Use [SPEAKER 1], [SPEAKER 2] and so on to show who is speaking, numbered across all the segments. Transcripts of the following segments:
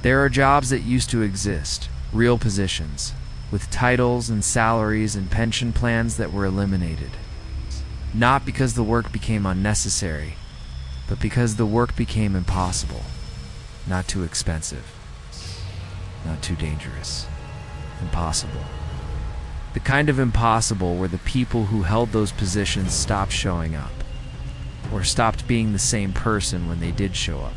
[SPEAKER 1] There are jobs that used to exist, real positions, with titles and salaries and pension plans that were eliminated. Not because the work became unnecessary, but because the work became impossible. Not too expensive, not too dangerous. Impossible. The kind of impossible where the people who held those positions stopped showing up, or stopped being the same person when they did show up,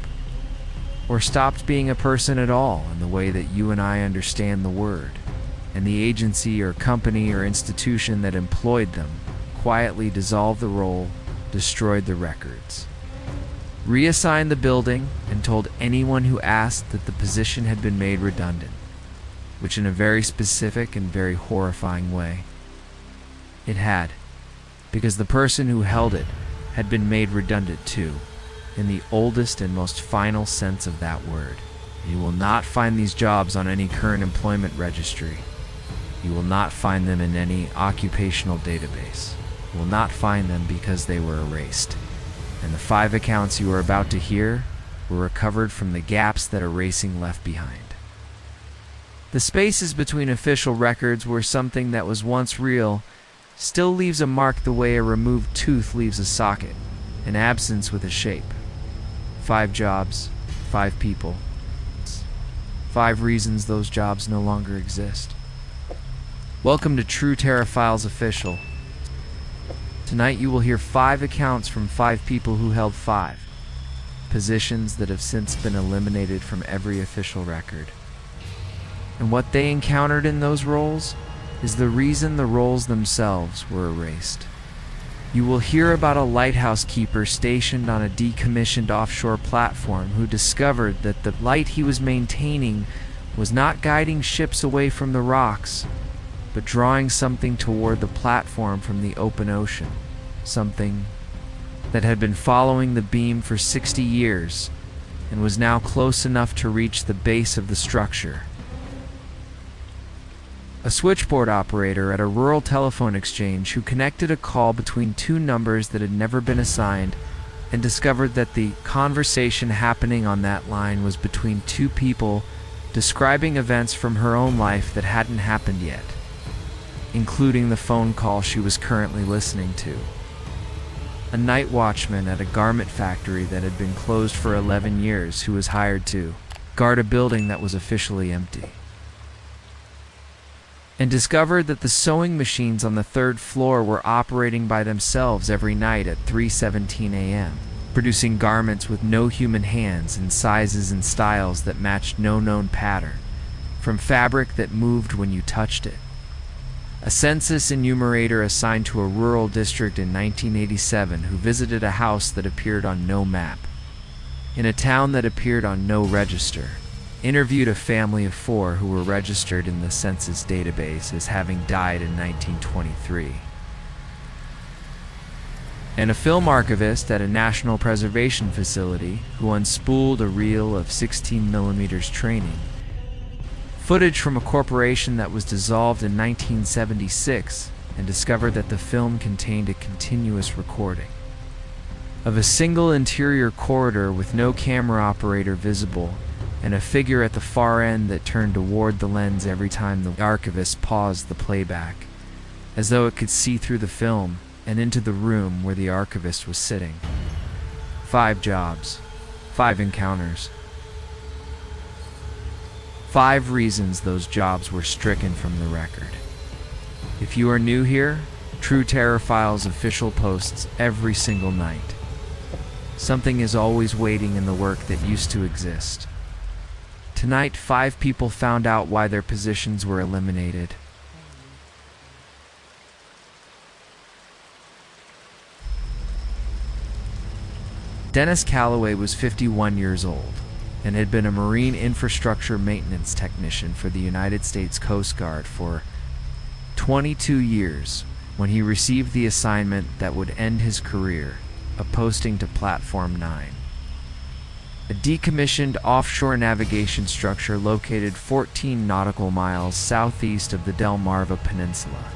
[SPEAKER 1] or stopped being a person at all in the way that you and I understand the word, and the agency or company or institution that employed them quietly dissolved the role, destroyed the records, reassigned the building, and told anyone who asked that the position had been made redundant, which in a very specific and very horrifying way it had, because the person who held it had been made redundant too, in the oldest and most final sense of that word. You will not find these jobs on any current employment registry. You will not find them in any occupational database. You will not find them because they were erased. And the 5 accounts you are about to hear were recovered from the gaps that erasing left behind. The spaces between official records where something that was once real still leaves a mark the way a removed tooth leaves a socket, an absence with a shape. 5 jobs, 5 people. 5 reasons those jobs no longer exist. Welcome to True Terra Files Official. Tonight you will hear 5 accounts from 5 people who held 5 positions that have since been eliminated from every official record. And what they encountered in those roles is the reason the roles themselves were erased. You will hear about a lighthouse keeper stationed on a decommissioned offshore platform who discovered that the light he was maintaining was not guiding ships away from the rocks, but drawing something toward the platform from the open ocean, something that had been following the beam for 60 years and was now close enough to reach the base of the structure. A switchboard operator at a rural telephone exchange who connected a call between 2 numbers that had never been assigned and discovered that the conversation happening on that line was between 2 people describing events from her own life that hadn't happened yet, including the phone call she was currently listening to. A night watchman at a garment factory that had been closed for 11 years who was hired to guard a building that was officially empty, and discovered that the sewing machines on the 3rd floor were operating by themselves every night at 3:17 a.m., producing garments with no human hands in sizes and styles that matched no known pattern, from fabric that moved when you touched it. A census enumerator assigned to a rural district in 1987 who visited a house that appeared on no map, in a town that appeared on no register, interviewed a family of 4 who were registered in the census database as having died in 1923. And a film archivist at a national preservation facility who unspooled a reel of 16mm training, footage from a corporation that was dissolved in 1976, and discovered that the film contained a continuous recording of a single interior corridor with no camera operator visible, and a figure at the far end that turned toward the lens every time the archivist paused the playback, as though it could see through the film and into the room where the archivist was sitting. 5 jobs, 5 encounters. 5 reasons those jobs were stricken from the record. If you are new here, True Terra Files Official posts every single night. Something is always waiting in the work that used to exist. Tonight, 5 people found out why their positions were eliminated. Dennis Calloway was 51 years old and had been a marine infrastructure maintenance technician for the United States Coast Guard for 22 years when he received the assignment that would end his career, a posting to Platform 9. A decommissioned offshore navigation structure located 14 nautical miles southeast of the Delmarva Peninsula.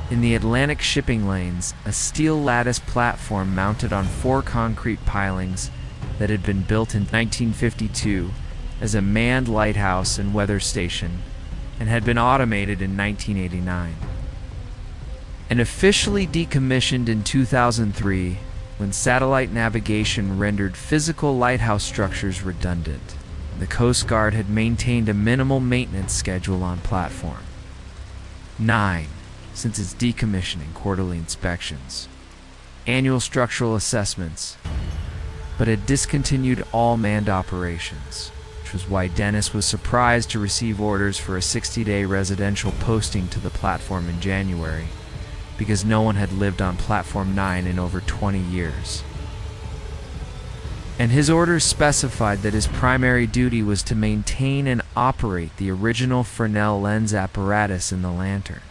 [SPEAKER 1] In the Atlantic shipping lanes, a steel lattice platform mounted on 4 concrete pilings that had been built in 1952 as a manned lighthouse and weather station and had been automated in 1989. And officially decommissioned in 2003 when satellite navigation rendered physical lighthouse structures redundant. The Coast Guard had maintained a minimal maintenance schedule on Platform 9 since its decommissioning, quarterly inspections, annual structural assessments, but had discontinued all manned operations, which was why Dennis was surprised to receive orders for a 60-day residential posting to the platform in January, because no one had lived on Platform 9 in over 20 years. And his orders specified that his primary duty was to maintain and operate the original Fresnel lens apparatus in the lantern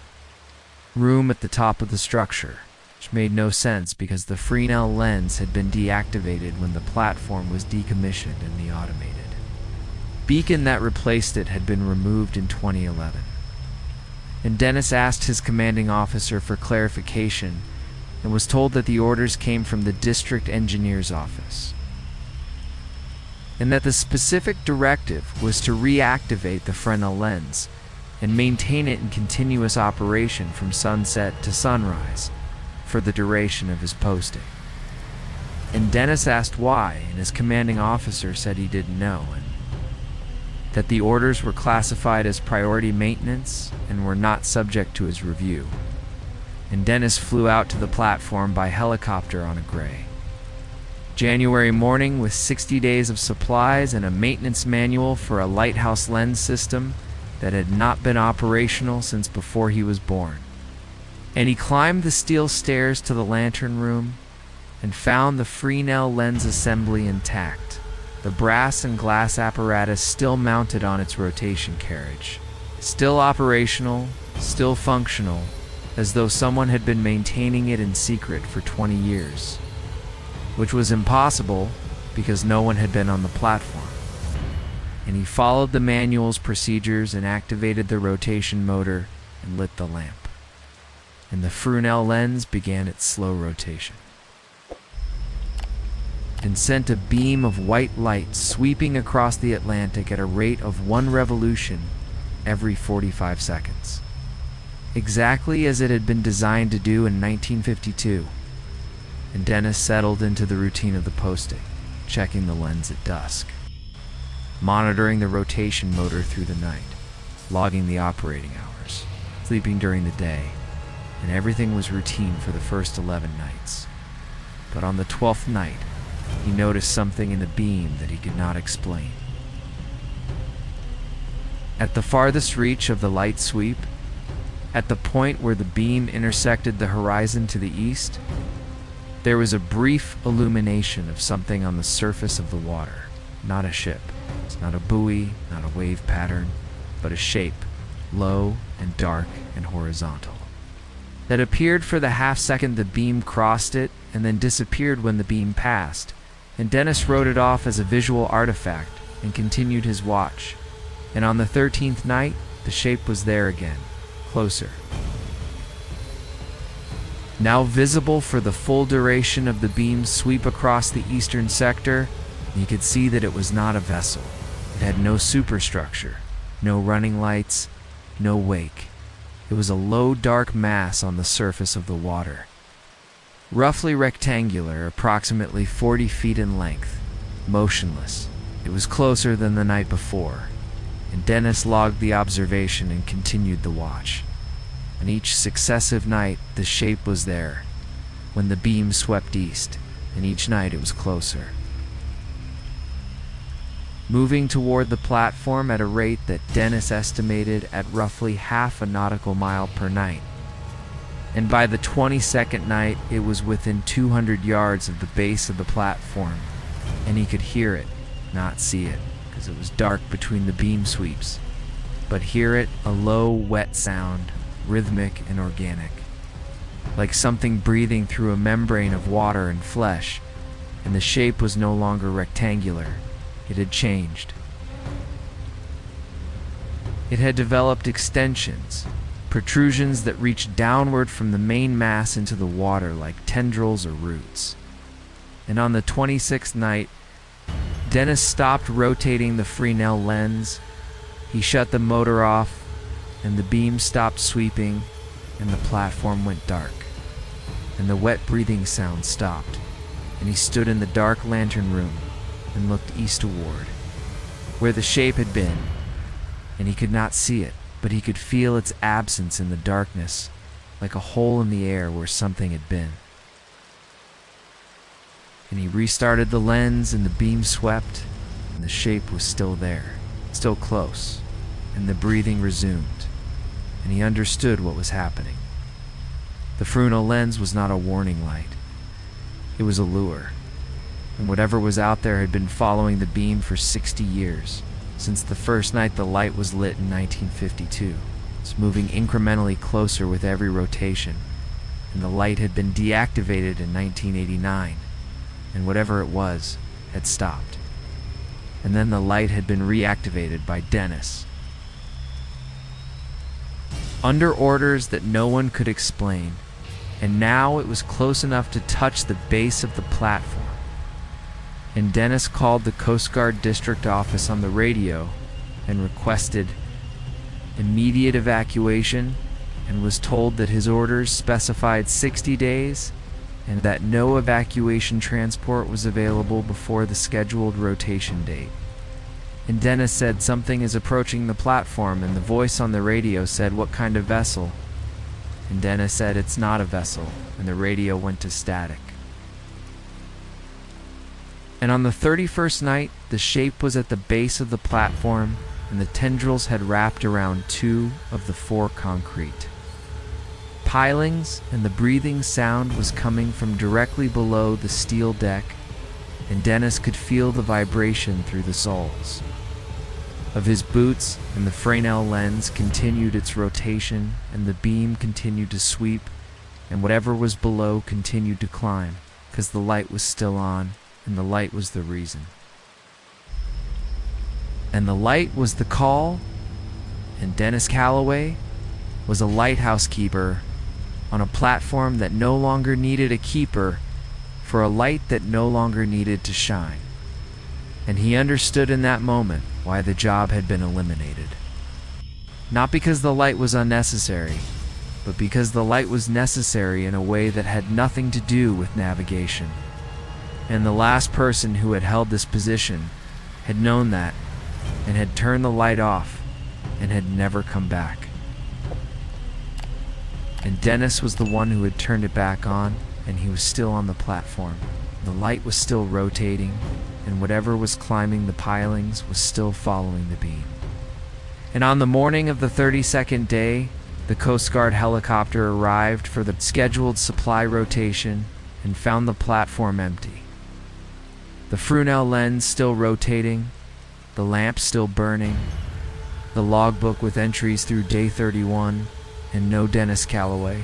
[SPEAKER 1] room at the top of the structure, which made no sense because the Fresnel lens had been deactivated when the platform was decommissioned and the automated beacon that replaced it had been removed in 2011. And Dennis asked his commanding officer for clarification and was told that the orders came from the district engineer's office, and that the specific directive was to reactivate the Fresnel lens and maintain it in continuous operation from sunset to sunrise for the duration of his posting. And Dennis asked why, and his commanding officer said he didn't know, and that the orders were classified as priority maintenance and were not subject to his review. And Dennis flew out to the platform by helicopter on a gray January morning with 60 days of supplies and a maintenance manual for a lighthouse lens system that had not been operational since before he was born. And he climbed the steel stairs to the lantern room and found the Fresnel lens assembly intact, the brass and glass apparatus still mounted on its rotation carriage, still operational, still functional, as though someone had been maintaining it in secret for 20 years, which was impossible because no one had been on the platform. And he followed the manual's procedures and activated the rotation motor and lit the lamp. And the Fresnel lens began its slow rotation and sent a beam of white light sweeping across the Atlantic at a rate of 1 revolution every 45 seconds, exactly as it had been designed to do in 1952. And Dennis settled into the routine of the posting, checking the lens at dusk, monitoring the rotation motor through the night, logging the operating hours, sleeping during the day, and everything was routine for the first 11 nights. But on the 12th night, he noticed something in the beam that he could not explain. At the farthest reach of the light sweep, at the point where the beam intersected the horizon to the east, there was a brief illumination of something on the surface of the water. Not a ship, it's not a buoy, not a wave pattern, but a shape, low and dark and horizontal, that appeared for the half-second the beam crossed it and then disappeared when the beam passed. And Dennis wrote it off as a visual artifact and continued his watch. And on the 13th night, the shape was there again, closer. Now visible for the full duration of the beam's sweep across the eastern sector, you could see that it was not a vessel. It had no superstructure, no running lights, no wake. It was a low, dark mass on the surface of the water, roughly rectangular, approximately 40 feet in length, motionless. It was closer than the night before, and Dennis logged the observation and continued the watch. And each successive night, the shape was there, when the beam swept east, and each night it was closer, moving toward the platform at a rate that Dennis estimated at roughly half a nautical mile per night. And by the 22nd night, it was within 200 yards of the base of the platform, and he could hear it, not see it, because it was dark between the beam sweeps, but hear it, a low, wet sound, rhythmic and organic, like something breathing through a membrane of water and flesh. And the shape was no longer rectangular. It had changed. It had developed extensions, protrusions that reached downward from the main mass into the water like tendrils or roots. And on the 26th night, Dennis stopped rotating the Fresnel lens. He shut the motor off, and the beam stopped sweeping, and the platform went dark, and the wet breathing sound stopped, and he stood in the dark lantern room and looked eastward, where the shape had been, and he could not see it, but he could feel its absence in the darkness, like a hole in the air where something had been. And he restarted the lens, and the beam swept, and the shape was still there, still close, and the breathing resumed, and he understood what was happening. The Fresnel lens was not a warning light. It was a lure, and whatever was out there had been following the beam for 60 years, since the first night the light was lit in 1952. It's moving incrementally closer with every rotation, and the light had been deactivated in 1989, and whatever it was had stopped. And then the light had been reactivated by Dennis, under orders that no one could explain, and now it was close enough to touch the base of the platform. And Dennis called the Coast Guard district office on the radio and requested immediate evacuation, and was told that his orders specified 60 days and that no evacuation transport was available before the scheduled rotation date. And Dennis said, "Something is approaching the platform," and the voice on the radio said, "What kind of vessel?" And Dennis said, "It's not a vessel," and the radio went to static. And on the 31st night, the shape was at the base of the platform, and the tendrils had wrapped around 2 of the 4 concrete pilings, and the breathing sound was coming from directly below the steel deck, and Dennis could feel the vibration through the soles of his boots, and the Fresnel lens continued its rotation, and the beam continued to sweep, and whatever was below continued to climb, because the light was still on, and the light was the reason. And the light was the call, and Dennis Calloway was a lighthouse keeper on a platform that no longer needed a keeper for a light that no longer needed to shine. And he understood in that moment why the job had been eliminated. Not because the light was unnecessary, but because the light was necessary in a way that had nothing to do with navigation. And the last person who had held this position had known that, and had turned the light off, and had never come back. And Dennis was the one who had turned it back on, and he was still on the platform. The light was still rotating, and whatever was climbing the pilings was still following the beam. And on the morning of the 32nd day, the Coast Guard helicopter arrived for the scheduled supply rotation and found the platform empty. The Fresnel lens still rotating, the lamp still burning, the logbook with entries through day 31, and no Dennis Calloway.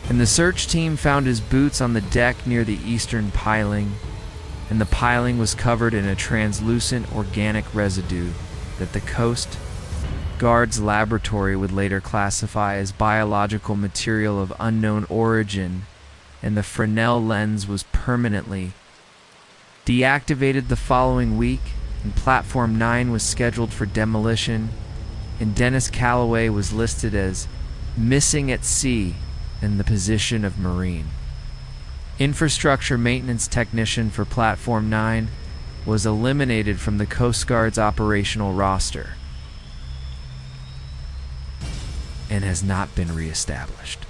[SPEAKER 1] And the search team found his boots on the deck near the eastern piling, and the piling was covered in a translucent organic residue that the Coast Guard's laboratory would later classify as biological material of unknown origin, and the Fresnel lens was permanently deactivated the following week, and Platform 9 was scheduled for demolition, and Dennis Calloway was listed as missing at sea in the position of Marine. Infrastructure maintenance technician for Platform 9 was eliminated from the Coast Guard's operational roster and has not been reestablished.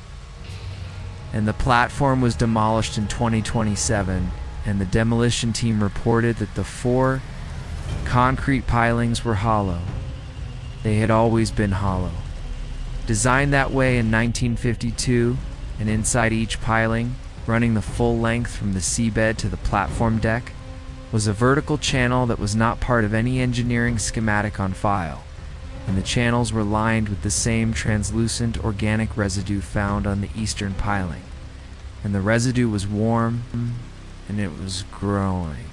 [SPEAKER 1] And the platform was demolished in 2027, and the demolition team reported that the 4 concrete pilings were hollow. They had always been hollow. Designed that way in 1952, and inside each piling, running the full length from the seabed to the platform deck, was a vertical channel that was not part of any engineering schematic on file, and the channels were lined with the same translucent organic residue found on the eastern piling. And the residue was warm, and it was growing.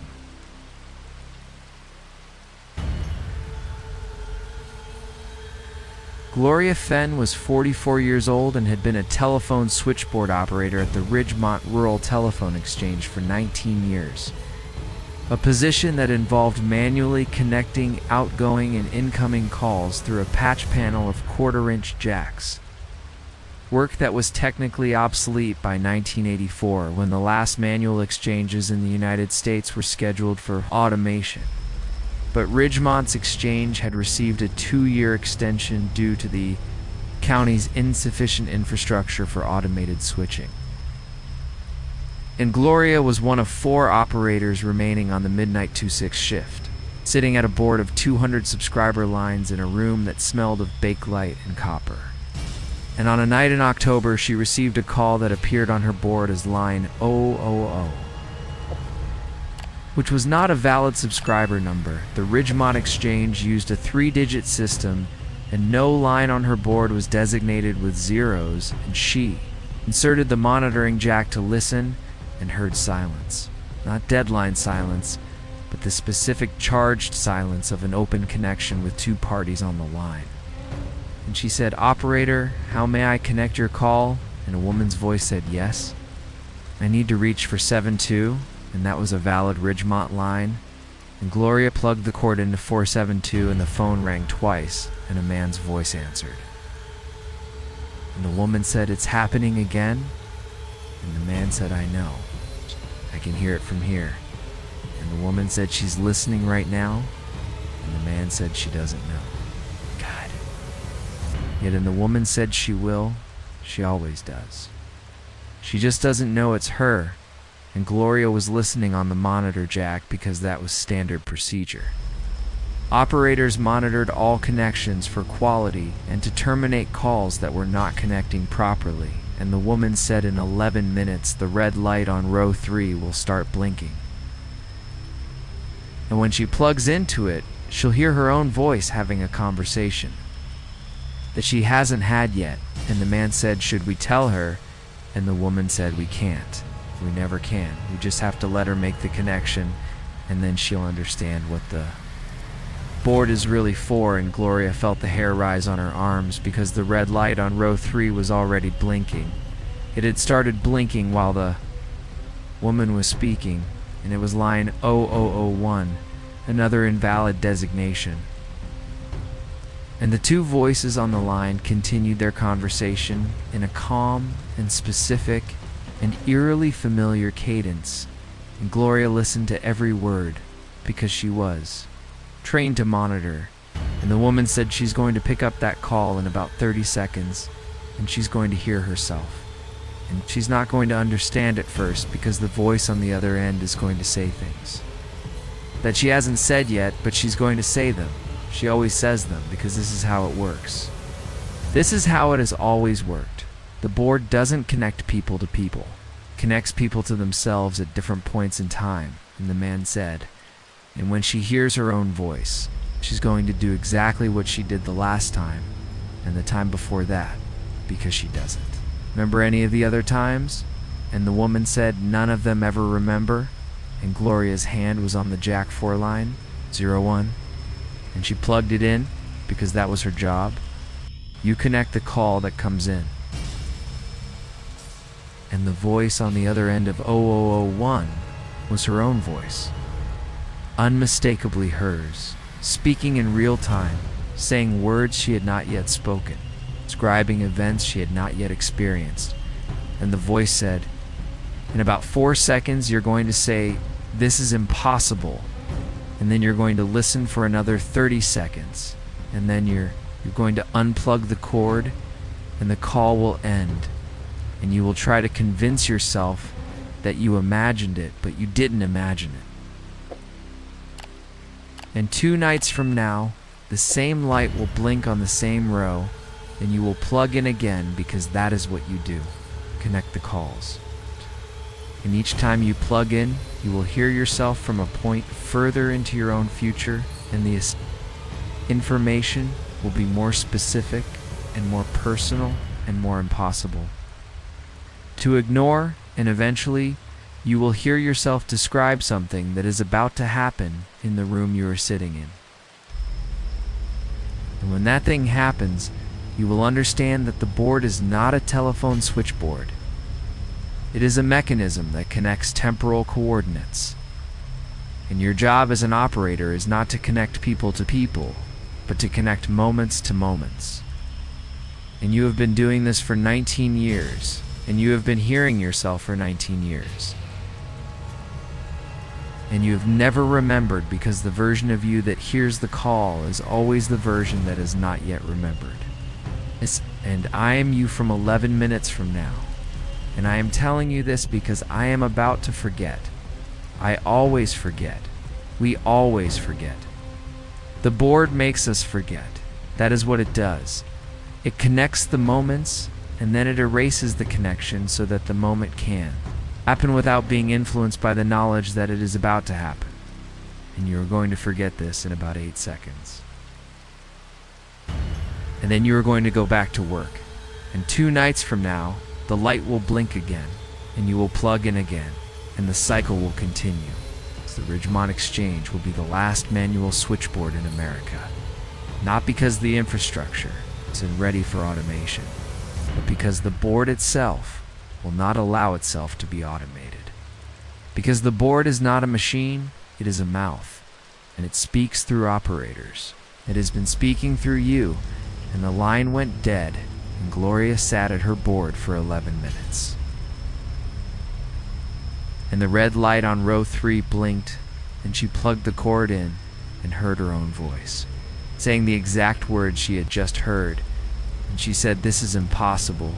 [SPEAKER 1] Gloria Fenn was 44 years old and had been a telephone switchboard operator at the Ridgemont Rural Telephone Exchange for 19 years. a position that involved manually connecting outgoing and incoming calls through a patch panel of quarter-inch jacks. Work that was technically obsolete by 1984, when the last manual exchanges in the United States were scheduled for automation. But Ridgemont's exchange had received a 2-year extension due to the county's insufficient infrastructure for automated switching. And Gloria was one of 4 operators remaining on the midnight 2-6 shift, sitting at a board of 200 subscriber lines in a room that smelled of bakelite and copper. And on a night in October, she received a call that appeared on her board as line 000, which was not a valid subscriber number. The Ridgemont Exchange used a 3-digit system, and no line on her board was designated with zeros, and she inserted the monitoring jack to listen and heard silence. Not deadline silence, but the specific charged silence of an open connection with 2 parties on the line. And she said, "Operator, how may I connect your call?" And a woman's voice said, "Yes. I need to reach for 72, and that was a valid Ridgemont line. And Gloria plugged the cord into 472, and the phone rang twice, and a man's voice answered. And the woman said, "It's happening again?" And the man said, "I know. I can hear it from here." And the woman said, "She's listening right now." And the man said, "She doesn't know." God. Yet, and the woman said she will. She always does. She just doesn't know it's her. And Gloria was listening on the monitor jack because that was standard procedure. Operators monitored all connections for quality and to terminate calls that were not connecting properly. And the woman said in 11 minutes the red light on row 3 will start blinking. And when she plugs into it, she'll hear her own voice having a conversation that she hasn't had yet. And the man said, "Should we tell her?" And the woman said, "We can't. We never can. We just have to let her make the connection, and then she'll understand what the board is really for." And Gloria felt the hair rise on her arms because the red light on row 3 was already blinking. It had started blinking while the woman was speaking, and it was line 0001, another invalid designation. And the 2 voices on the line continued their conversation in a calm and specific and eerily familiar cadence, and Gloria listened to every word because she was trained to monitor. And the woman said she's going to pick up that call in about 30 seconds, and she's going to hear herself. And she's not going to understand at first because the voice on the other end is going to say things that she hasn't said yet, but she's going to say them. She always says them because this is how it works. This is how it has always worked. The board doesn't connect people to people. It connects people to themselves at different points in time. And the man said, and when she hears her own voice, she's going to do exactly what she did the last time and the time before that, because she doesn't. Remember any of the other times? And the woman said, "None of them ever remember." And Gloria's hand was on the jack 4 line, 01. And she plugged it in because that was her job. You connect the call that comes in. And the voice on the other end of 0001 was her own voice. Unmistakably hers, speaking in real time, saying words she had not yet spoken, describing events she had not yet experienced. And the voice said, "In about 4 seconds you're going to say, 'This is impossible.' And then you're going to listen for another 30 seconds. And then you're going to unplug the cord, and the call will end. And you will try to convince yourself that you imagined it, but you didn't imagine it. And 2 nights from now, the same light will blink on the same row, and you will plug in again because that is what you do. Connect the calls. And each time you plug in, you will hear yourself from a point further into your own future, and the information will be more specific and more personal and more impossible to ignore, and eventually you will hear yourself describe something that is about to happen in the room you are sitting in. And when that thing happens, you will understand that the board is not a telephone switchboard. It is a mechanism that connects temporal coordinates. And your job as an operator is not to connect people to people, but to connect moments to moments. And you have been doing this for 19 years, and you have been hearing yourself for 19 years. And you have never remembered because the version of you that hears the call is always the version that is not yet remembered. And I am you from 11 minutes from now. And I am telling you this because I am about to forget. I always forget. We always forget. The board makes us forget. That is what it does. It connects the moments, and then it erases the connection so that the moment can happen without being influenced by the knowledge that it is about to happen. And you are going to forget this in about 8 seconds. And then you are going to go back to work. And 2 nights from now, the light will blink again, and you will plug in again, and the cycle will continue. The Ridgemont Exchange will be the last manual switchboard in America. Not because the infrastructure isn't ready for automation, but because the board itself will not allow itself to be automated. Because the board is not a machine, it is a mouth, and it speaks through operators. It has been speaking through you, and the line went dead, and Gloria sat at her board for 11 minutes. And the red light on row 3 blinked, and she plugged the cord in and heard her own voice, saying the exact words she had just heard, and she said, "This is impossible,"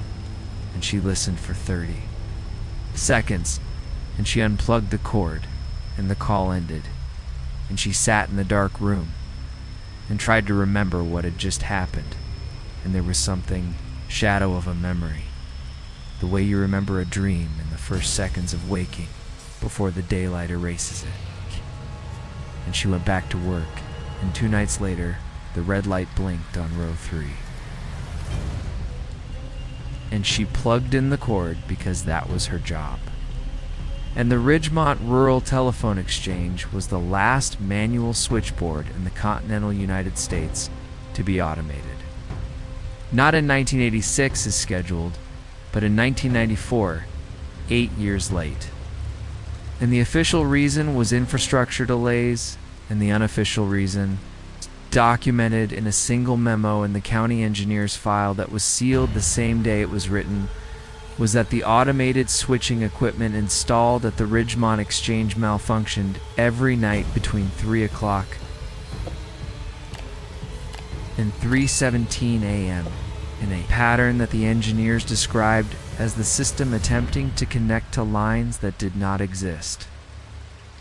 [SPEAKER 1] and she listened for 30 seconds, and she unplugged the cord, and the call ended, and she sat in the dark room and tried to remember what had just happened, and there was something, shadow of a memory, the way you remember a dream in the first seconds of waking before the daylight erases it. And she went back to work, and 2 nights later, the red light blinked on row 3. And she plugged in the cord because that was her job. And the Ridgemont Rural Telephone Exchange was the last manual switchboard in the continental United States to be automated. Not in 1986 as scheduled, but in 1994, 8 years late. And the official reason was infrastructure delays, and the unofficial reason, documented in a single memo in the county engineer's file that was sealed the same day it was written, was that the automated switching equipment installed at the Ridgemont Exchange malfunctioned every night between 3 o'clock and 3:17 a.m. in a pattern that the engineers described as the system attempting to connect to lines that did not exist.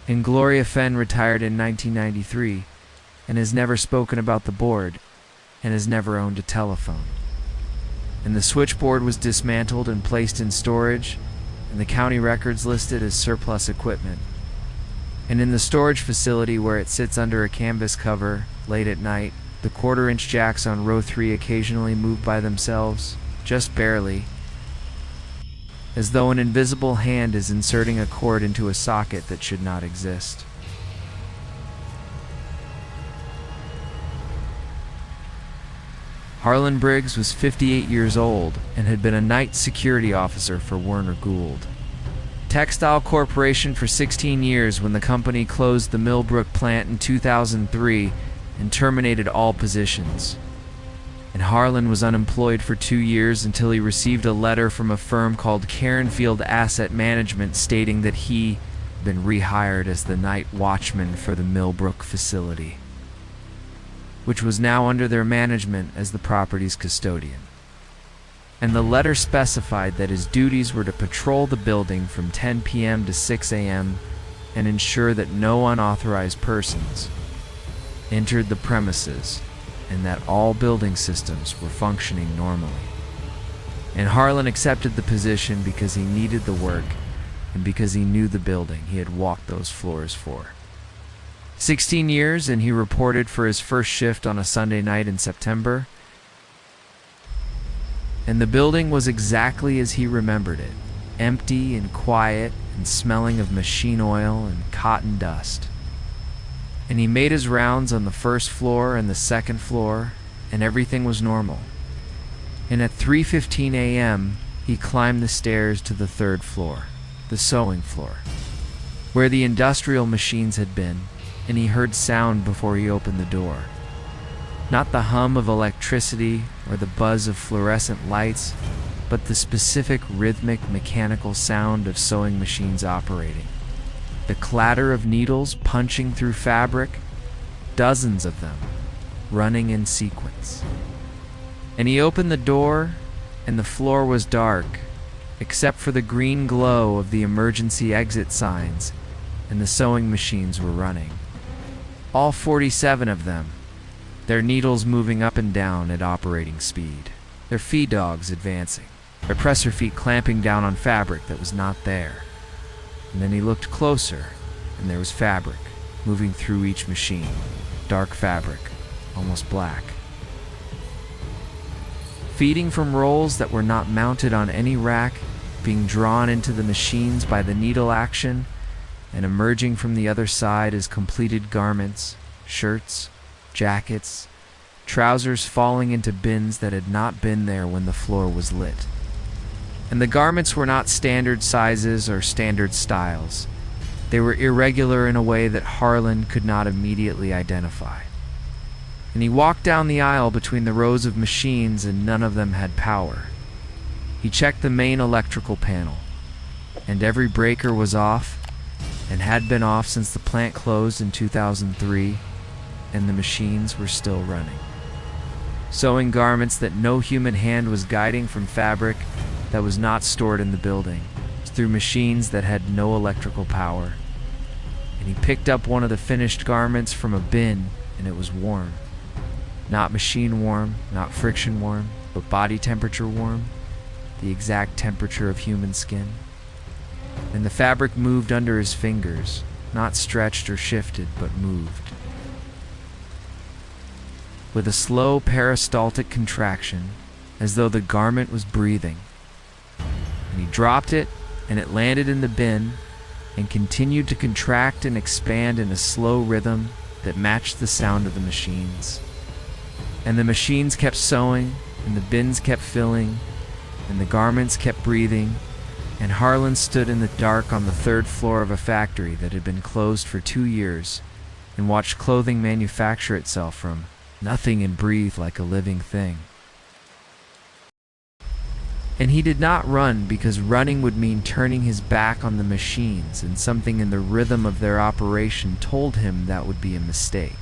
[SPEAKER 1] And Gloria Fenn retired in 1993 and has never spoken about the board and has never owned a telephone. And the switchboard was dismantled and placed in storage, and the county records listed as surplus equipment. And in the storage facility where it sits under a canvas cover, late at night, the 1/4-inch jacks on row 3 occasionally move by themselves, just barely, as though an invisible hand is inserting a cord into a socket that should not exist. Harlan Briggs was 58 years old and had been a night security officer for Werner Gould Textile Corporation for 16 years when the company closed the Millbrook plant in 2003 and terminated all positions. And Harlan was unemployed for 2 years until he received a letter from a firm called Carenfield Asset Management stating that he had been rehired as the night watchman for the Millbrook facility, which was now under their management as the property's custodian. And the letter specified that his duties were to patrol the building from 10 p.m. to 6 a.m. and ensure that no unauthorized persons entered the premises and that all building systems were functioning normally. And Harlan accepted the position because he needed the work and because he knew the building he had walked those floors for. 16 years, and he reported for his first shift on a Sunday night in September. And the building was exactly as he remembered it, empty and quiet and smelling of machine oil and cotton dust. And he made his rounds on the first floor and the second floor, and everything was normal. And at 3:15 a.m., he climbed the stairs to the third floor, the sewing floor. where the industrial machines had been, and he heard sound before he opened the door. Not the hum of electricity or the buzz of fluorescent lights, but the specific rhythmic mechanical sound of sewing machines operating. The clatter of needles punching through fabric, dozens of them, running in sequence. And he opened the door, and the floor was dark, except for the green glow of the emergency exit signs, and the sewing machines were running. All 47 of them, their needles moving up and down at operating speed, their feed dogs advancing, their presser feet clamping down on fabric that was not there. And then he looked closer, and there was fabric moving through each machine, dark fabric, almost black. Feeding from rolls that were not mounted on any rack, being drawn into the machines by the needle action, and emerging from the other side as completed garments, shirts, jackets, trousers falling into bins that had not been there when the floor was lit. And the garments were not standard sizes or standard styles. They were irregular in a way that Harlan could not immediately identify. And he walked down the aisle between the rows of machines, and none of them had power. He checked the main electrical panel, and every breaker was off, and had been off since the plant closed in 2003, and the machines were still running. Sewing garments that no human hand was guiding from fabric that was not stored in the building, through machines that had no electrical power. And he picked up one of the finished garments from a bin, and it was warm. Not machine warm, not friction warm, but body temperature warm, the exact temperature of human skin. And the fabric moved under his fingers, not stretched or shifted, but moved. With a slow peristaltic contraction, as though the garment was breathing. And he dropped it, and it landed in the bin, and continued to contract and expand in a slow rhythm that matched the sound of the machines. And the machines kept sewing, and the bins kept filling, and the garments kept breathing, and Harlan stood in the dark on the 3rd floor of a factory that had been closed for 2 years, and watched clothing manufacture itself from nothing and breathe like a living thing. And he did not run because running would mean turning his back on the machines, and something in the rhythm of their operation told him that would be a mistake.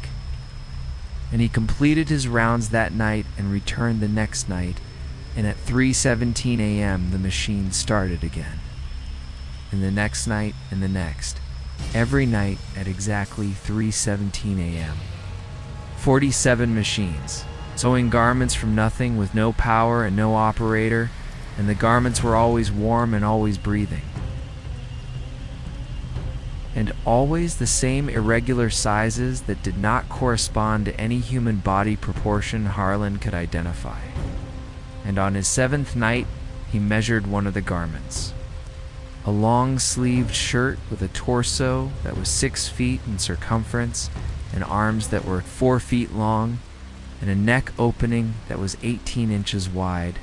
[SPEAKER 1] And he completed his rounds that night and returned the next night, and at 3:17 a.m. the machine started again. And the next night and the next, every night at exactly 3:17 a.m. 47 machines, sewing garments from nothing with no power and no operator, and the garments were always warm and always breathing. And always the same irregular sizes that did not correspond to any human body proportion Harlan could identify. And on his 7th night, he measured one of the garments. A long-sleeved shirt with a torso that was 6 feet in circumference, and arms that were 4 feet long, and a neck opening that was 18 inches wide,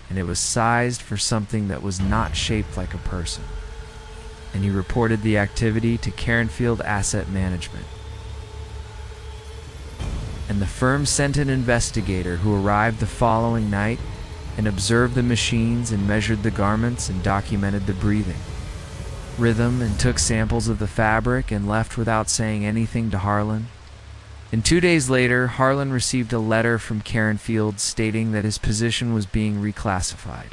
[SPEAKER 1] and it was sized for something that was not shaped like a person. And he reported the activity to Carenfield Asset Management. And the firm sent an investigator who arrived the following night and observed the machines and measured the garments and documented the breathing, rhythm, and took samples of the fabric and left without saying anything to Harlan. And 2 days later, Harlan received a letter from Carenfield stating that his position was being reclassified,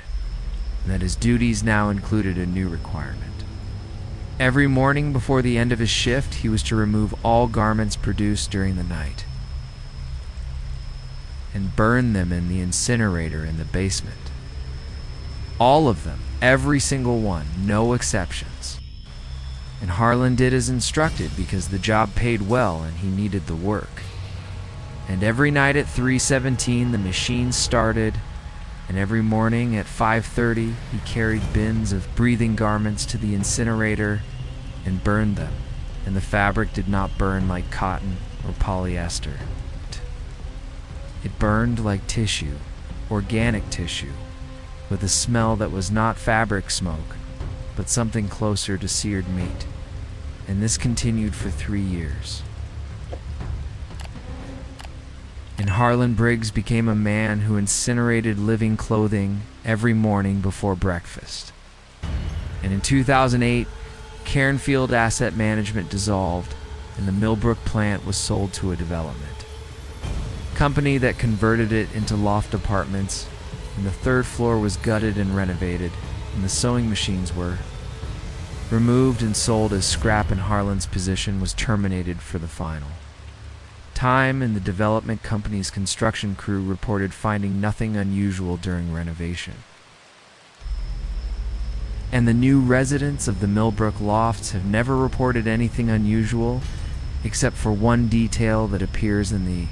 [SPEAKER 1] and that his duties now included a new requirement. Every morning before the end of his shift, he was to remove all garments produced during the night and burn them in the incinerator in the basement. All of them, every single one, no exceptions. And Harlan did as instructed because the job paid well and he needed the work. And every night at 3:17 the machine started, and every morning at 5:30 he carried bins of breathing garments to the incinerator and burned them, and the fabric did not burn like cotton or polyester. It burned like tissue, organic tissue, with a smell that was not fabric smoke, but something closer to seared meat. and this continued for 3 years. And Harlan Briggs became a man who incinerated living clothing every morning before breakfast. And in 2008, Cairnfield Asset Management dissolved, and the Millbrook plant was sold to a development company that converted it into loft apartments, and the 3rd floor was gutted and renovated, and the sewing machines were removed and sold as scrap, and Harlan's position was terminated for the final time, and the development company's construction crew reported finding nothing unusual during renovation. And the new residents of the Millbrook lofts have never reported anything unusual except for one detail that appears in the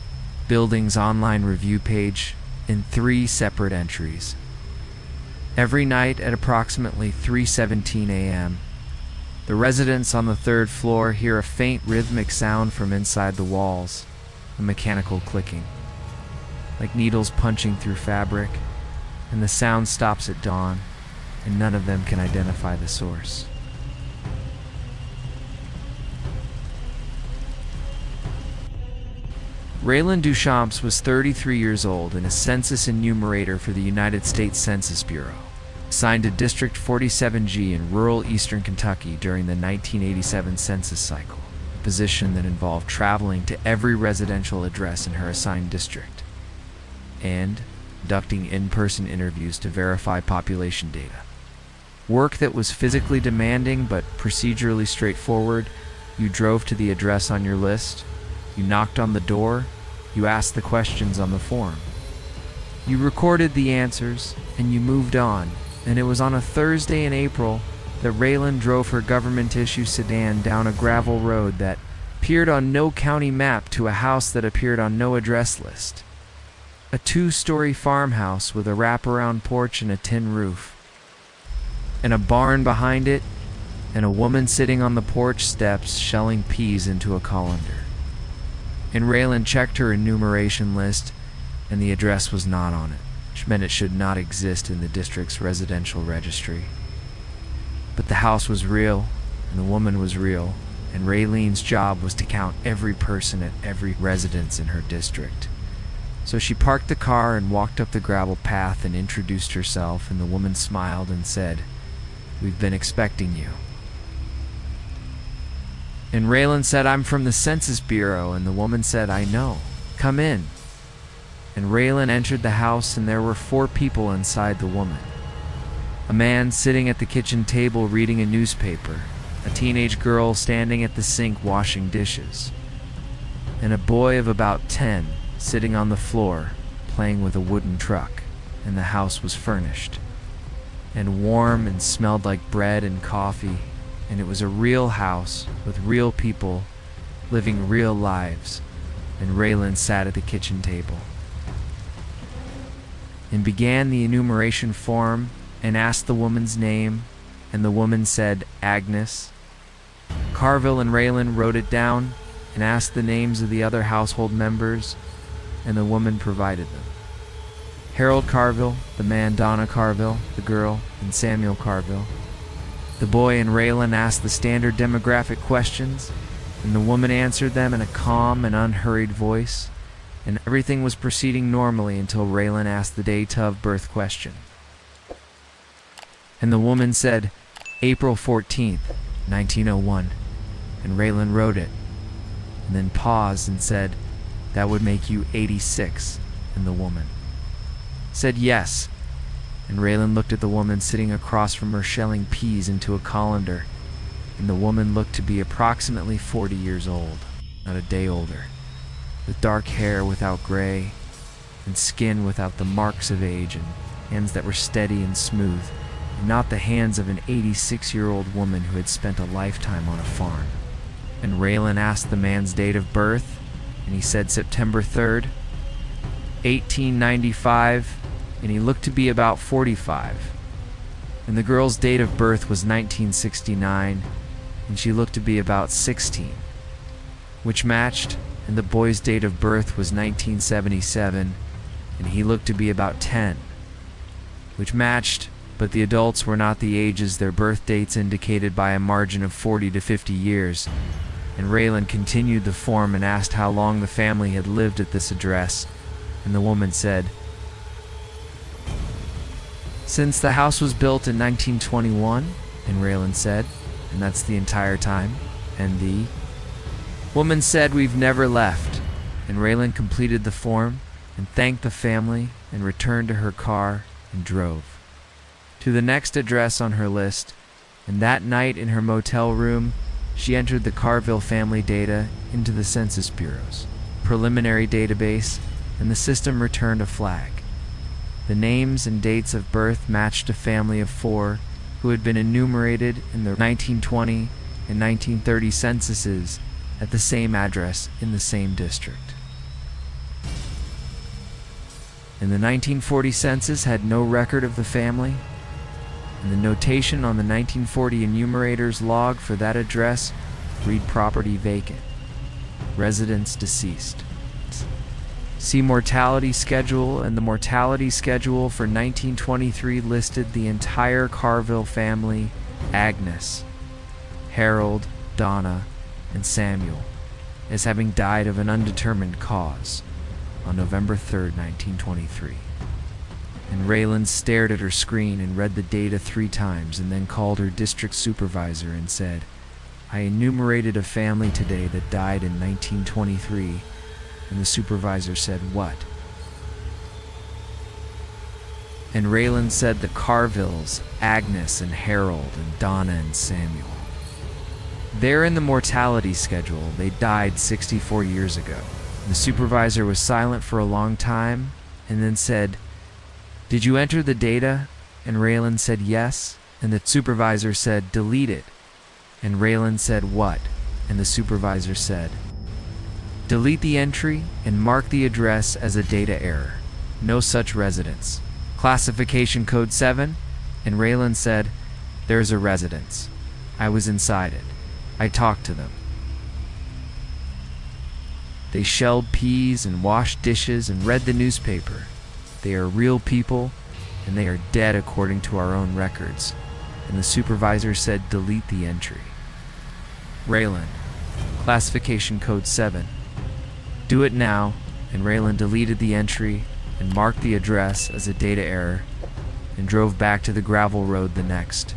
[SPEAKER 1] building's online review page in 3 separate entries. Every night at approximately 3:17 a.m., the residents on the 3rd floor hear a faint rhythmic sound from inside the walls, a mechanical clicking, like needles punching through fabric, and the sound stops at dawn, and none of them can identify the source. Raylan Duchamps was 33 years old and a census enumerator for the United States Census Bureau, assigned to District 47G in rural eastern Kentucky during the 1987 census cycle, a position that involved traveling to every residential address in her assigned district and conducting in-person interviews to verify population data. Work that was physically demanding but procedurally straightforward. You drove to the address on your list, you knocked on the door, you asked the questions on the form. You recorded the answers, and you moved on, and it was on a Thursday in April that Raylan drove her government-issue sedan down a gravel road that appeared on no county map to a house that appeared on no address list. A 2-story farmhouse with a wraparound porch and a tin roof, and a barn behind it, and a woman sitting on the porch steps shelling peas into a colander. And Raylan checked her enumeration list, and the address was not on it, which meant it should not exist in the district's residential registry. But the house was real, and the woman was real, and Raylene's job was to count every person at every residence in her district. So she parked the car and walked up the gravel path and introduced herself, and the woman smiled and said, "We've been expecting you." And Raylan said, "I'm from the Census Bureau," and the woman said, "I know. Come in." And Raylan entered the house, and there were 4 people inside the woman. A man sitting at the kitchen table reading a newspaper, a teenage girl standing at the sink washing dishes, and a boy of about 10 sitting on the floor playing with a wooden truck. And the house was furnished and warm and smelled like bread and coffee, and it was a real house with real people living real lives. And Raylan sat at the kitchen table and began the enumeration form and asked the woman's name, and the woman said, "Agnes." Carville and Raylan wrote it down and asked the names of the other household members, and the woman provided them. Harold Carville, the man Donna Carville, the girl, and Samuel Carville. The boy and Raylan asked the standard demographic questions, and the woman answered them in a calm and unhurried voice, and everything was proceeding normally until Raylan asked the date of birth question. And the woman said, "April 14th, 1901, and Raylan wrote it, and then paused and said, "That would make you 86, and the woman said yes. And Raylan looked at the woman sitting across from her shelling peas into a colander, and the woman looked to be approximately 40 years old, not a day older, with dark hair without gray, and skin without the marks of age, and hands that were steady and smooth, and not the hands of an 86-year-old woman who had spent a lifetime on a farm. And Raylan asked the man's date of birth, and he said September 3rd, 1895, and he looked to be about 45. And the girl's date of birth was 1969, and she looked to be about 16, which matched, and the boy's date of birth was 1977, and he looked to be about 10, which matched, but the adults were not the ages their birth dates indicated by a margin of 40 to 50 years, and Raylan continued the form and asked how long the family had lived at this address, and the woman said, "Since the house was built in 1921, and Raylan said, "And that's the entire time?" And the woman said, "We've never left." And Raylan completed the form and thanked the family and returned to her car and drove to the next address on her list. And that night in her motel room, she entered the Carville family data into the Census Bureau's preliminary database, and the system returned a flag. The names and dates of birth matched a family of 4 who had been enumerated in the 1920 and 1930 censuses at the same address in the same district. And the 1940 census had no record of the family, and the notation on the 1940 enumerator's log for that address read property vacant, residents deceased. See mortality schedule, and the mortality schedule for 1923 listed the entire Carville family, Agnes, Harold, Donna, and Samuel, as having died of an undetermined cause on November 3rd, 1923. And Raylan stared at her screen and read the data 3 times, and then called her district supervisor and said, "I enumerated a family today that died in 1923. And the supervisor said, "What?" And Raylan said the Carvilles, Agnes and Harold and Donna and Samuel. There in the mortality schedule, they died 64 years ago. The supervisor was silent for a long time and then said, "Did you enter the data?" And Raylan said yes. And the supervisor said, "Delete it." And Raylan said, "What?" And the supervisor said, "Delete the entry and mark the address as a data error. No such residence. Classification code 7. And Raylan said, "There's a residence. I was inside it. I talked to them. They shelled peas and washed dishes and read the newspaper. They are real people, and they are dead according to our own records." And the supervisor said, "Delete the entry." Raylan, classification code 7. "Do it now." And Raylan deleted the entry and marked the address as a data error and drove back to the gravel road the next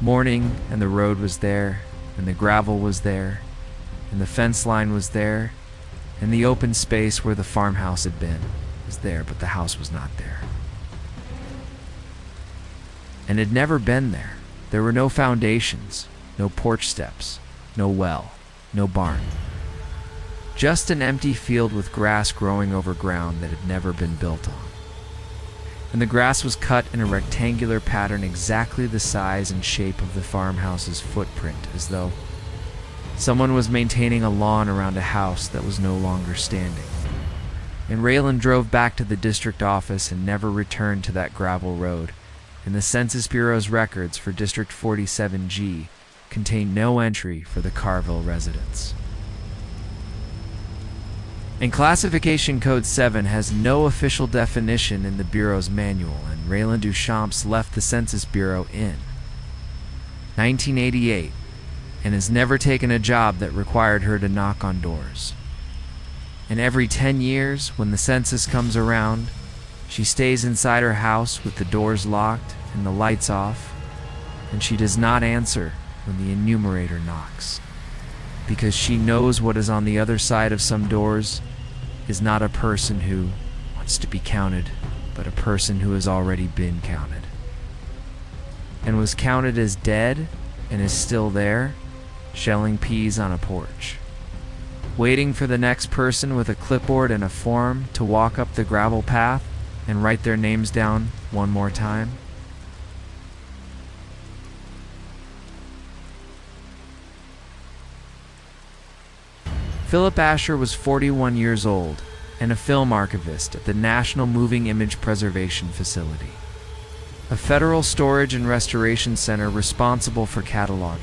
[SPEAKER 1] morning. And the road was there, and the gravel was there, and the fence line was there, and the open space where the farmhouse had been was there, but the house was not there. And had never been there. There were no foundations, no porch steps, no well, no barn. Just an empty field with grass growing over ground that had never been built on. And the grass was cut in a rectangular pattern exactly the size and shape of the farmhouse's footprint, as though someone was maintaining a lawn around a house that was no longer standing. And Raylan drove back to the district office and never returned to that gravel road. And the Census Bureau's records for District 47G contained no entry for the Carville residents. And classification code 7 has no official definition in the Bureau's manual, and Raylan Duchamps left the Census Bureau in 1988 and has never taken a job that required her to knock on doors. And every 10 years, when the census comes around, she stays inside her house with the doors locked and the lights off, and she does not answer when the enumerator knocks, because she knows what is on the other side of some doors is not a person who wants to be counted, but a person who has already been counted, and was counted as dead and is still there, shelling peas on a porch, waiting for the next person with a clipboard and a form to walk up the gravel path and write their names down one more time. Philip Asher was 41 years old and a film archivist at the National Moving Image Preservation Facility, a federal storage and restoration center responsible for cataloging,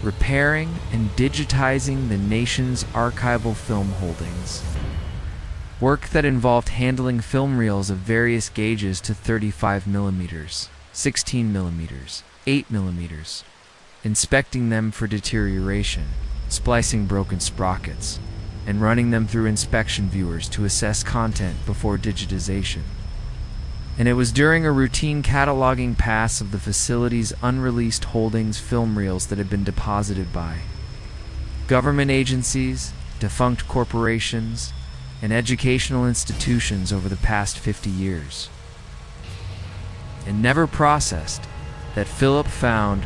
[SPEAKER 1] repairing, and digitizing the nation's archival film holdings. Work that involved handling film reels of various gauges to 35 millimeters, 16 millimeters, 8 millimeters, inspecting them for deterioration, splicing broken sprockets, and running them through inspection viewers to assess content before digitization. And it was during a routine cataloging pass of the facility's unreleased holdings film reels that had been deposited by government agencies, defunct corporations, and educational institutions over the past 50 years. And never processed that Philip found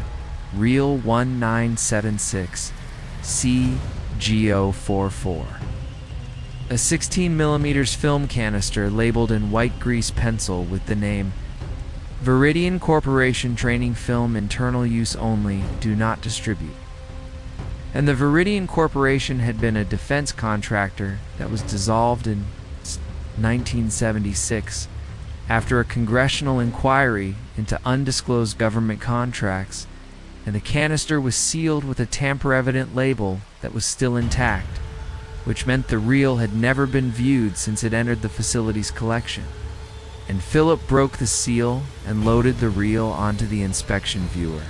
[SPEAKER 1] Reel 1976 CGO44, a 16 millimeters film canister labeled in white grease pencil with the name Veridian Corporation Training Film Internal Use Only, Do Not Distribute. And the Veridian Corporation had been a defense contractor that was dissolved in 1976 after a congressional inquiry into undisclosed government contracts, and the canister was sealed with a tamper-evident label that was still intact, which meant the reel had never been viewed since it entered the facility's collection. And Philip broke the seal and loaded the reel onto the inspection viewer,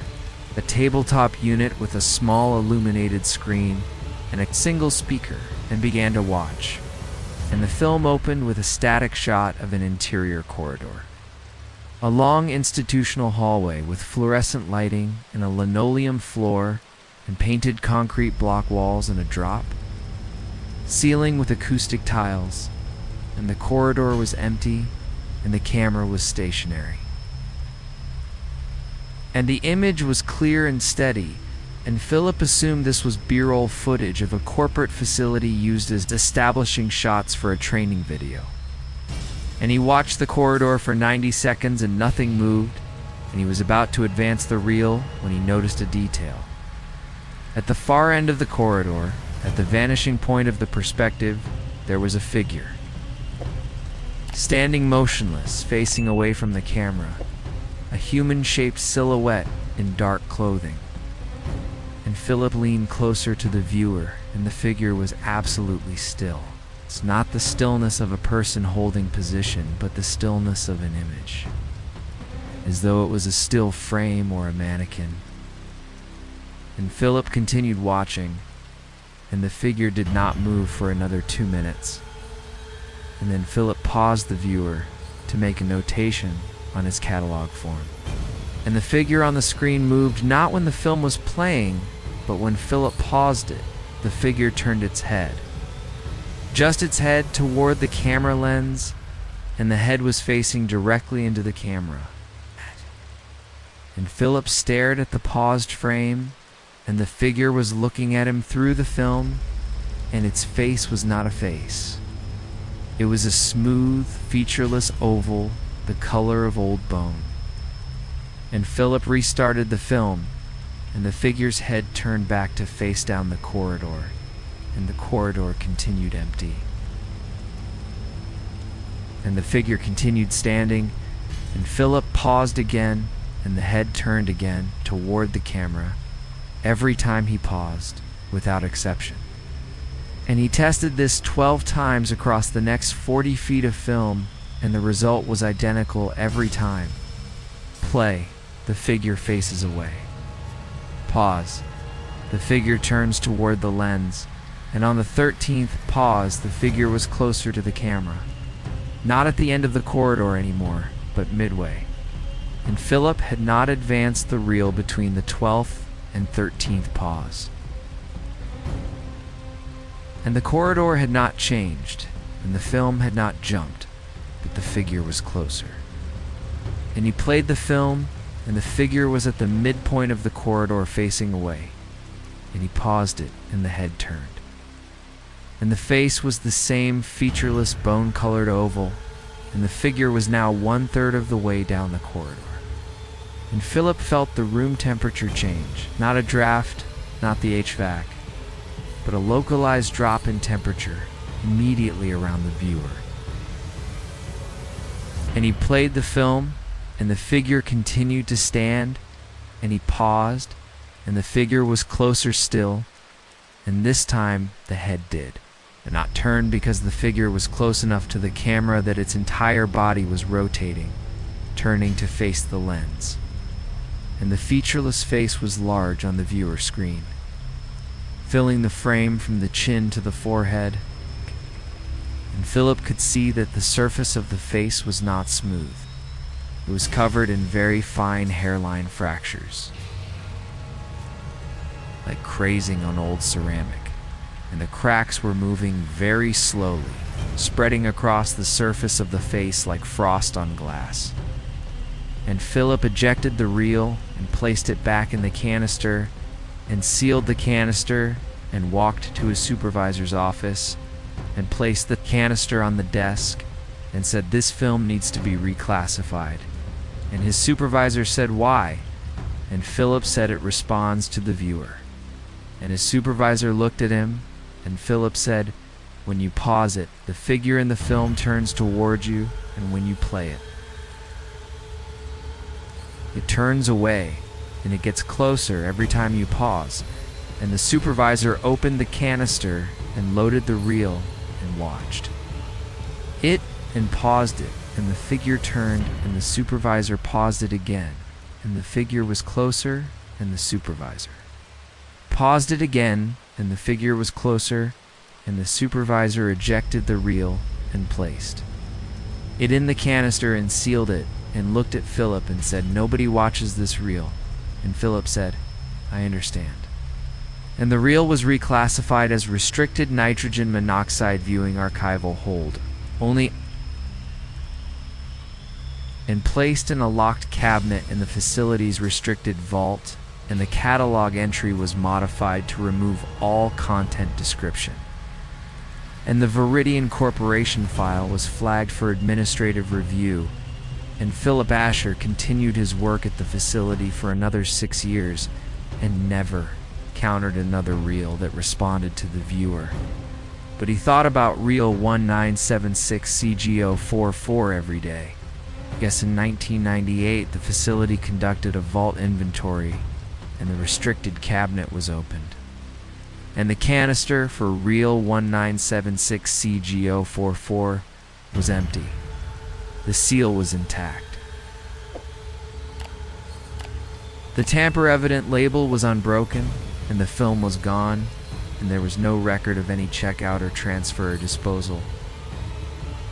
[SPEAKER 1] a tabletop unit with a small illuminated screen and a single speaker, and began to watch. And the film opened with a static shot of an interior corridor. A long institutional hallway with fluorescent lighting and a linoleum floor and painted concrete block walls and a drop. Ceiling with acoustic tiles, and the corridor was empty and the camera was stationary. And the image was clear and steady, and Philip assumed this was B-roll footage of a corporate facility used as establishing shots for a training video. And he watched the corridor for 90 seconds and nothing moved, and he was about to advance the reel when he noticed a detail. At the far end of the corridor, at the vanishing point of the perspective, there was a figure, standing motionless, facing away from the camera, a human-shaped silhouette in dark clothing. And Philip leaned closer to the viewer, and the figure was absolutely still. It's not the stillness of a person holding position, but the stillness of an image, as though it was a still frame or a mannequin. And Philip continued watching, and the figure did not move for another 2 minutes. And then Philip paused the viewer to make a notation on his catalog form. And the figure on the screen moved not when the film was playing, but when Philip paused it, the figure turned its head. Just its head toward the camera lens, and the head was facing directly into the camera. And Philip stared at the paused frame, and the figure was looking at him through the film, and its face was not a face. It was a smooth, featureless oval, the color of old bone. And Philip restarted the film, and the figure's head turned back to face down the corridor, and the corridor continued empty. And the figure continued standing, and Philip paused again, and the head turned again toward the camera, every time he paused, without exception. And he tested this 12 times across the next 40 feet of film, and the result was identical every time. Play, the figure faces away. Pause, the figure turns toward the lens, and on the 13th pause, the figure was closer to the camera. Not at the end of the corridor anymore, but midway. And Philip had not advanced the reel between the 12th and 13th pause. And the corridor had not changed, and the film had not jumped, but the figure was closer. And he played the film, and the figure was at the midpoint of the corridor facing away, and he paused it, and the head turned. And the face was the same featureless bone-colored oval, and the figure was now 1/3 of the way down the corridor. And Philip felt the room temperature change, not a draft, not the HVAC, but a localized drop in temperature immediately around the viewer. And he played the film, and the figure continued to stand, and he paused, and the figure was closer still, and this time the head did. and not turn because the figure was close enough to the camera that its entire body was rotating, turning to face the lens. And the featureless face was large on the viewer screen, filling the frame from the chin to the forehead, and Philip could see that the surface of the face was not smooth. It was covered in very fine hairline fractures, like crazing on old ceramic, and the cracks were moving very slowly, spreading across the surface of the face like frost on glass. And Philip ejected the reel and placed it back in the canister and sealed the canister and walked to his supervisor's office and placed the canister on the desk and said, "This film needs to be reclassified." And his supervisor said, "Why?" And Philip said, "It responds to the viewer." And his supervisor looked at him, and Philip said, "When you pause it, the figure in the film turns toward you, and when you play it, it turns away, and it gets closer every time you pause." And the supervisor opened the canister and loaded the reel and watched it and paused it, and the figure turned, and the supervisor paused it again, and the figure was closer, and the supervisor paused it again, and the figure was closer, and the supervisor ejected the reel and placed it in the canister and sealed it, and looked at Philip and said, "Nobody watches this reel." And Philip said, "I understand." And the reel was reclassified as restricted nitrogen monoxide viewing archival hold only, and placed in a locked cabinet in the facility's restricted vault, and the catalog entry was modified to remove all content description. And the Viridian Corporation file was flagged for administrative review, and Philip Asher continued his work at the facility for another 6 years and never countered another reel that responded to the viewer. But he thought about reel 1976CGO44 every day. I guess in 1998 the facility conducted a vault inventory and the restricted cabinet was opened. And the canister for reel 1976CGO44 was empty. The seal was intact. The tamper-evident label was unbroken, and the film was gone, and there was no record of any checkout or transfer or disposal.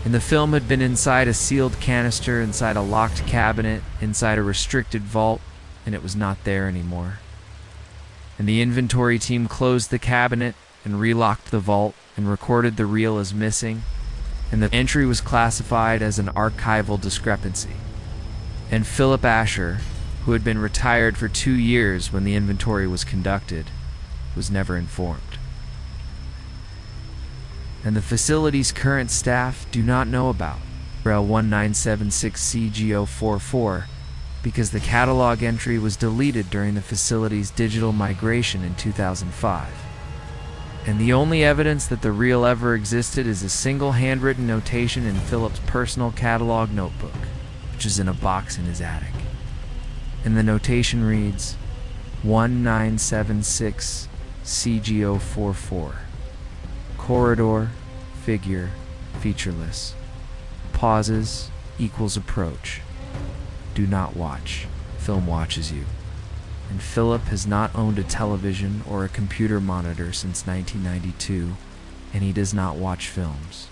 [SPEAKER 1] And the film had been inside a sealed canister, inside a locked cabinet, inside a restricted vault, and it was not there anymore. And the inventory team closed the cabinet and relocked the vault and recorded the reel as missing, and the entry was classified as an archival discrepancy. And Philip Asher, who had been retired for 2 years when the inventory was conducted, was never informed. And the facility's current staff do not know about reel 1976CGO44 because the catalog entry was deleted during the facility's digital migration in 2005. And the only evidence that the reel ever existed is a single handwritten notation in Philip's personal catalog notebook, which is in a box in his attic. And the notation reads, 1976CGO44. Corridor, figure, featureless. Pauses equals approach. Do not watch. Film watches you. And Philip has not owned a television or a computer monitor since 1992, and he does not watch films.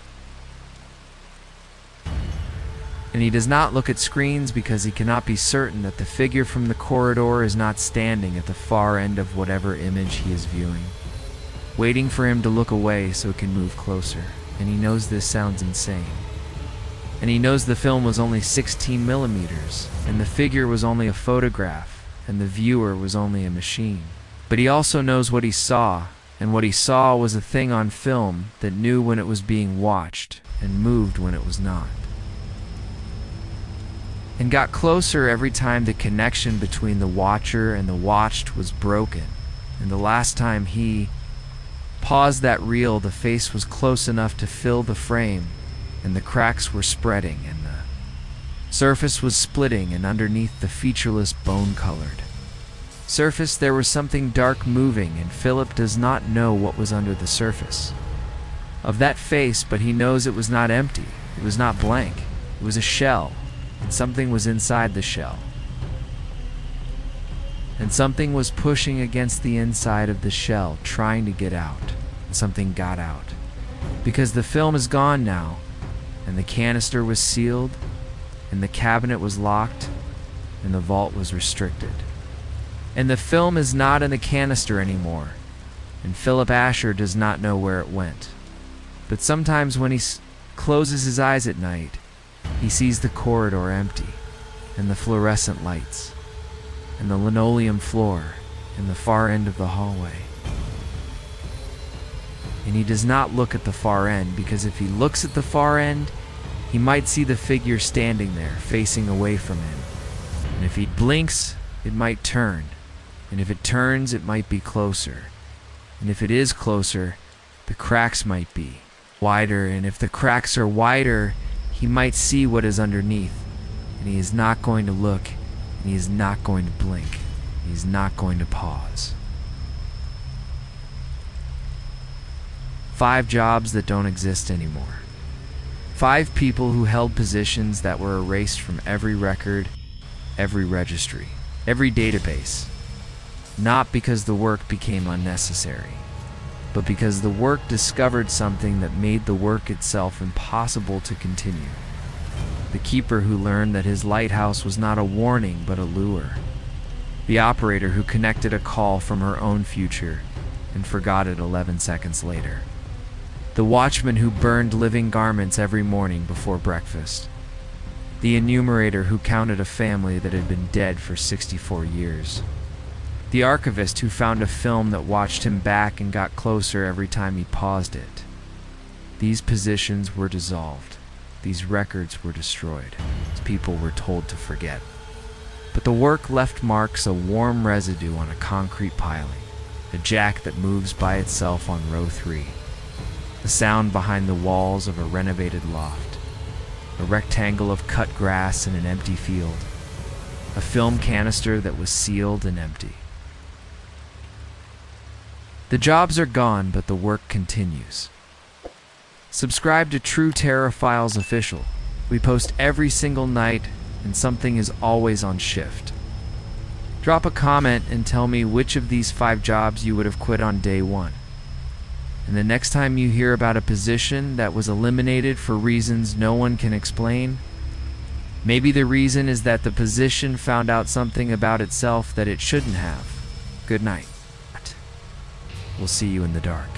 [SPEAKER 1] And he does not look at screens because he cannot be certain that the figure from the corridor is not standing at the far end of whatever image he is viewing, waiting for him to look away so it can move closer. And he knows this sounds insane. And he knows the film was only 16 millimeters, and the figure was only a photograph, and the viewer was only a machine. But he also knows what he saw, and what he saw was a thing on film that knew when it was being watched and moved when it was not, and got closer every time the connection between the watcher and the watched was broken. And the last time he paused that reel, the face was close enough to fill the frame, and the cracks were spreading, and the surface was splitting, and underneath the featureless bone-colored surface there was something dark moving, and Philip does not know what was under the surface. of that face, but he knows it was not empty. It was not blank. It was a shell, and something was inside the shell. And something was pushing against the inside of the shell, trying to get out. And something got out. Because the film is gone now, and the canister was sealed, and the cabinet was locked, and the vault was restricted. And the film is not in the canister anymore, and Philip Asher does not know where it went. But sometimes when he closes his eyes at night, he sees the corridor empty, and the fluorescent lights, and the linoleum floor in the far end of the hallway. And he does not look at the far end, because if he looks at the far end, he might see the figure standing there, facing away from him. And if he blinks, it might turn. And if it turns, it might be closer. And if it is closer, the cracks might be wider. And if the cracks are wider, he might see what is underneath. And he is not going to look, and he is not going to blink. He is not going to pause. 5 jobs that don't exist anymore. 5 people who held positions that were erased from every record, every registry, every database. Not because the work became unnecessary, but because the work discovered something that made the work itself impossible to continue. The keeper who learned that his lighthouse was not a warning but a lure. The operator who connected a call from her own future and forgot it 11 seconds later. The watchman who burned living garments every morning before breakfast. The enumerator who counted a family that had been dead for 64 years. The archivist who found a film that watched him back and got closer every time he paused it. These positions were dissolved. These records were destroyed. People were told to forget. But the work left marks, a warm residue on a concrete piling, a jack that moves by itself on row 3. The sound behind the walls of a renovated loft, a rectangle of cut grass in an empty field, a film canister that was sealed and empty. The jobs are gone, but the work continues. Subscribe to True Terror Files Official. We post every single night, and something is always on shift. Drop a comment and tell me which of these 5 jobs you would have quit on day 1. And the next time you hear about a position that was eliminated for reasons no one can explain, maybe the reason is that the position found out something about itself that it shouldn't have. Good night. We'll see you in the dark.